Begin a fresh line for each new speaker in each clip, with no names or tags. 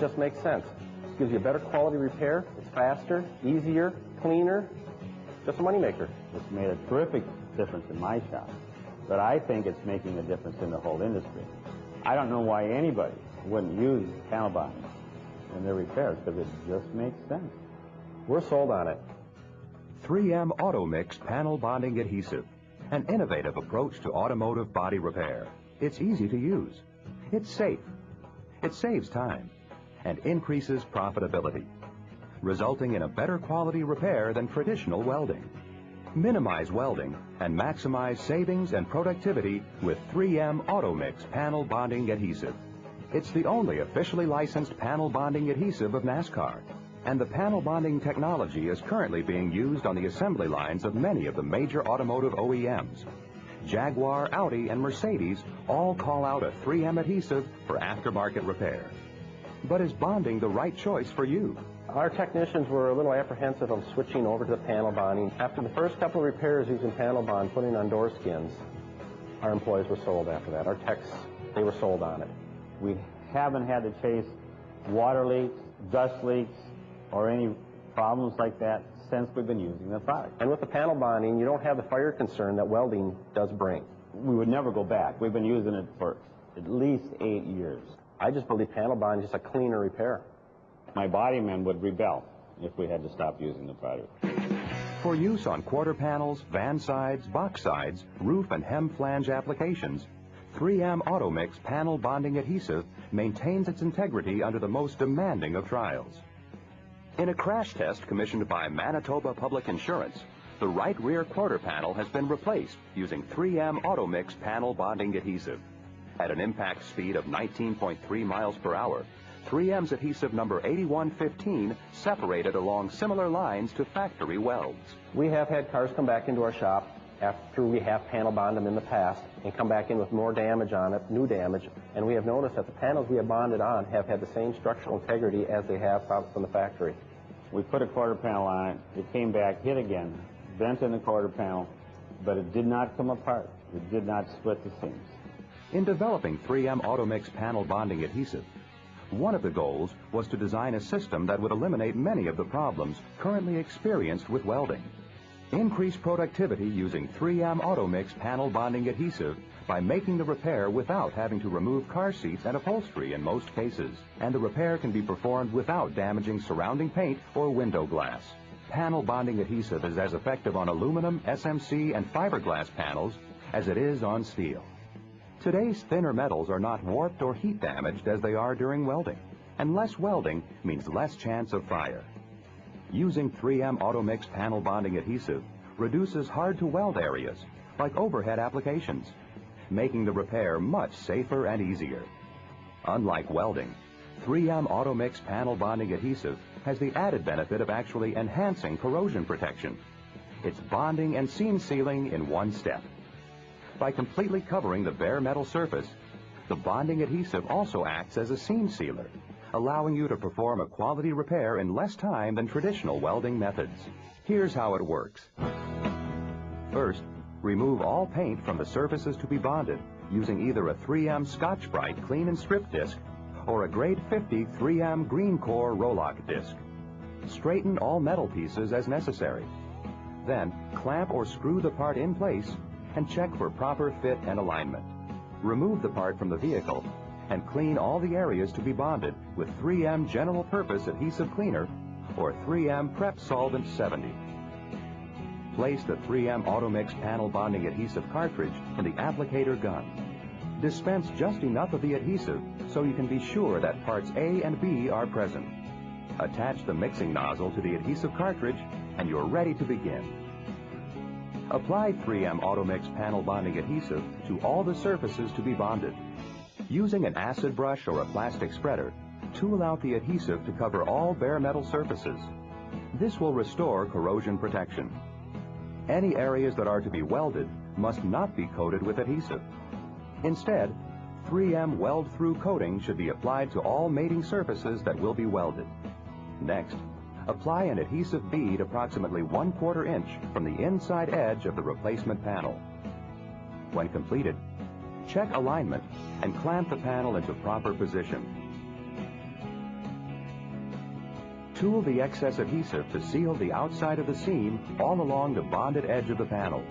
just makes sense. It gives you a better quality repair. It's faster, easier, cleaner. Just a moneymaker.
It's made a terrific difference in my shop, but I think it's making a difference in the whole industry. I don't know why anybody wouldn't use panel bonding in their repairs, because it just makes sense.
We're sold on it.
3M Automix Panel Bonding Adhesive, an innovative approach to automotive body repair. It's easy to use. It's safe. It saves time and increases profitability, resulting in a better quality repair than traditional welding. Minimize welding and maximize savings and productivity with 3M Automix Panel Bonding Adhesive. It's the only officially licensed panel bonding adhesive of NASCAR, and the panel bonding technology is currently being used on the assembly lines of many of the major automotive OEMs. Jaguar, Audi, and Mercedes all call out a 3M adhesive for aftermarket repair. But is bonding the right choice for you?
Our technicians were a little apprehensive of switching over to the panel bonding. After the first couple of repairs using panel bond, putting on door skins, our employees were sold after that. Our techs, they were sold on it.
We haven't had to chase water leaks, dust leaks, or any problems like that since we've been using the product.
And with the panel bonding, you don't have the fire concern that welding does bring.
We would never go back. We've been using it for at least 8 years.
I just believe panel bonding is just a cleaner repair.
My bodymen would rebel if we had to stop using the product.
For use on quarter panels, van sides, box sides, roof and hem flange applications, 3M Automix Panel Bonding Adhesive maintains its integrity under the most demanding of trials. In a crash test commissioned by Manitoba Public Insurance, the right rear quarter panel has been replaced using 3M Automix Panel Bonding Adhesive. At an impact speed of 19.3 miles per hour, 3M's adhesive number 8115 separated along similar lines to factory welds.
We have had cars come back into our shop after we have panel bonded them in the past and come back in with more damage on it, new damage, and we have noticed that the panels we have bonded on have had the same structural integrity as they have from the factory.
We put a quarter panel on it, it came back, hit again, bent in the quarter panel, but it did not come apart. It did not split the seams.
In developing 3M Automix Panel Bonding Adhesive, one of the goals was to design a system that would eliminate many of the problems currently experienced with welding. Increase productivity using 3M Automix Panel Bonding Adhesive by making the repair without having to remove car seats and upholstery in most cases, and the repair can be performed without damaging surrounding paint or window glass. Panel bonding adhesive is as effective on aluminum, SMC, and fiberglass panels as it is on steel. Today's thinner metals are not warped or heat damaged as they are during welding, and less welding means less chance of fire. Using 3M Automix Panel Bonding Adhesive reduces hard-to-weld areas, like overhead applications, making the repair much safer and easier. Unlike welding, 3M Automix Panel Bonding Adhesive has the added benefit of actually enhancing corrosion protection. It's bonding and seam sealing in one step. By completely covering the bare metal surface, the bonding adhesive also acts as a seam sealer, allowing you to perform a quality repair in less time than traditional welding methods. Here's how it works. First, remove all paint from the surfaces to be bonded using either a 3M Scotch-Brite Clean and Strip disc or a grade 50 3M Green Core Rolock disc. Straighten all metal pieces as necessary. Then, clamp or screw the part in place and check for proper fit and alignment. Remove the part from the vehicle and clean all the areas to be bonded with 3M General Purpose Adhesive Cleaner or 3M Prep Solvent 70. Place the 3M Automix Panel Bonding Adhesive cartridge in the applicator gun. Dispense just enough of the adhesive so you can be sure that parts A and B are present. Attach the mixing nozzle to the adhesive cartridge and you're ready to begin. Apply 3M Automix Panel Bonding Adhesive to all the surfaces to be bonded. Using an acid brush or a plastic spreader, tool out the adhesive to cover all bare metal surfaces. This will restore corrosion protection. Any areas that are to be welded must not be coated with adhesive. Instead, 3M weld-through coating should be applied to all mating surfaces that will be welded. Next, apply an adhesive bead approximately 1/4 inch from the inside edge of the replacement panel. When completed, check alignment and clamp the panel into proper position. Tool the excess adhesive to seal the outside of the seam all along the bonded edge of the panels.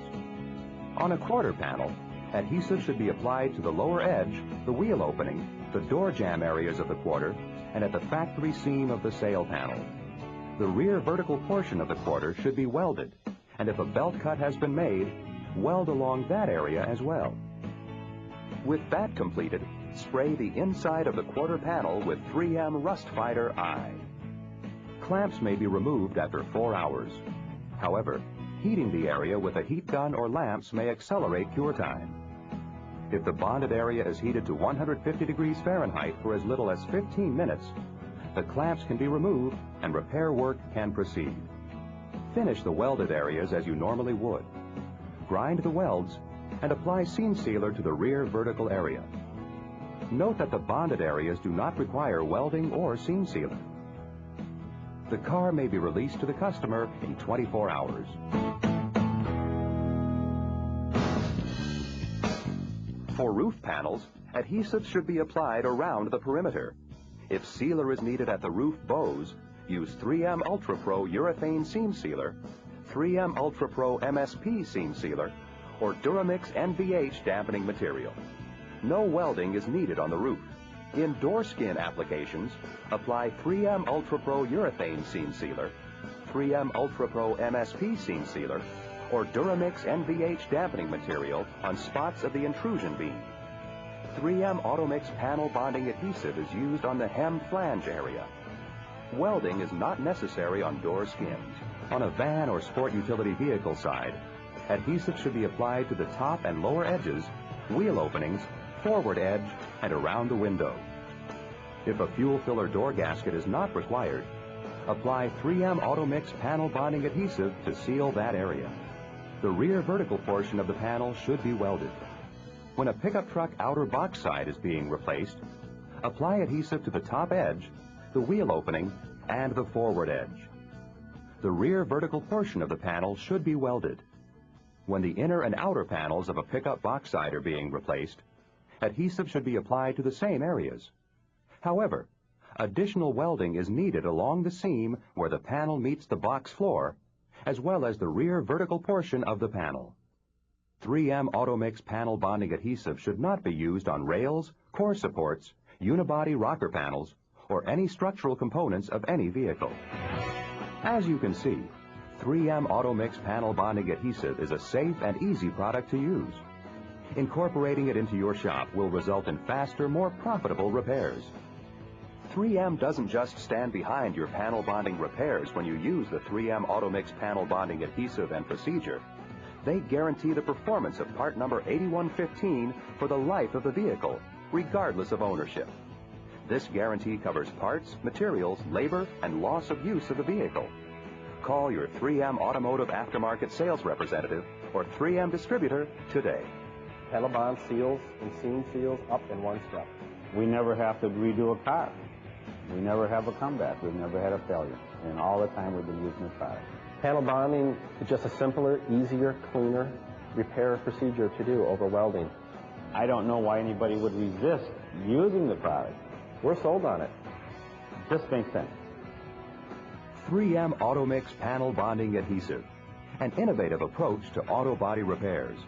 On a quarter panel, adhesive should be applied to the lower edge, the wheel opening, the door jamb areas of the quarter, and at the factory seam of the sail panel. The rear vertical portion of the quarter should be welded, and if a belt cut has been made, weld along that area as well. With that completed, spray the inside of the quarter panel with 3M Rust Fighter I. Clamps may be removed after 4 hours. However, heating the area with a heat gun or lamps may accelerate cure time. If the bonded area is heated to 150 degrees Fahrenheit for as little as 15 minutes, the clamps can be removed and repair work can proceed. Finish the welded areas as you normally would. Grind the welds and apply seam sealer to the rear vertical area. Note that the bonded areas do not require welding or seam sealer. The car may be released to the customer in 24 hours. For roof panels, adhesive should be applied around the perimeter. If sealer is needed at the roof bows, use 3M Ultra Pro urethane seam sealer, 3M Ultra Pro MSP seam sealer, or Duramix NVH dampening material. No welding is needed on the roof. In door skin applications, apply 3M Ultra Pro urethane seam sealer, 3M Ultra Pro MSP seam sealer, or Duramix NVH dampening material on spots of the intrusion beam. 3M Automix panel bonding adhesive is used on the hem flange area. Welding is not necessary on door skins. On a van or sport utility vehicle side, adhesive should be applied to the top and lower edges, wheel openings, forward edge, and around the window. If a fuel filler door gasket is not required, apply 3M Automix panel bonding adhesive to seal that area. The rear vertical portion of the panel should be welded. When a pickup truck outer box side is being replaced, apply adhesive to the top edge, the wheel opening, and the forward edge. The rear vertical portion of the panel should be welded. When the inner and outer panels of a pickup box side are being replaced, adhesive should be applied to the same areas. However, additional welding is needed along the seam where the panel meets the box floor, as well as the rear vertical portion of the panel. 3M Automix panel bonding adhesive should not be used on rails, core supports, unibody rocker panels, or any structural components of any vehicle. As you can see, 3M Automix panel bonding adhesive is a safe and easy product to use. Incorporating it into your shop will result in faster, more profitable repairs. 3M doesn't just stand behind your panel bonding repairs when you use the 3M Automix panel bonding adhesive and procedure. They guarantee the performance of part number 8115 for the life of the vehicle, regardless of ownership. This guarantee covers parts, materials, labor, and loss of use of the vehicle. Call your 3M Automotive Aftermarket Sales Representative or 3M distributor today.
Panel bond seals and seam seals up in one step.
We never have to redo a car. We never have a comeback. We've never had a failure. And all the time we've been using the product.
Panel bonding is just a simpler, easier, cleaner repair procedure to do over welding.
I don't know why anybody would resist using the product.
We're sold on it.
It just makes sense.
3M Automix panel bonding adhesive, an innovative approach to auto body repairs.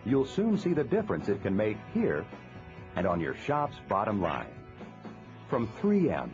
You'll soon see the difference it can make here and on your shop's bottom line. From 3M,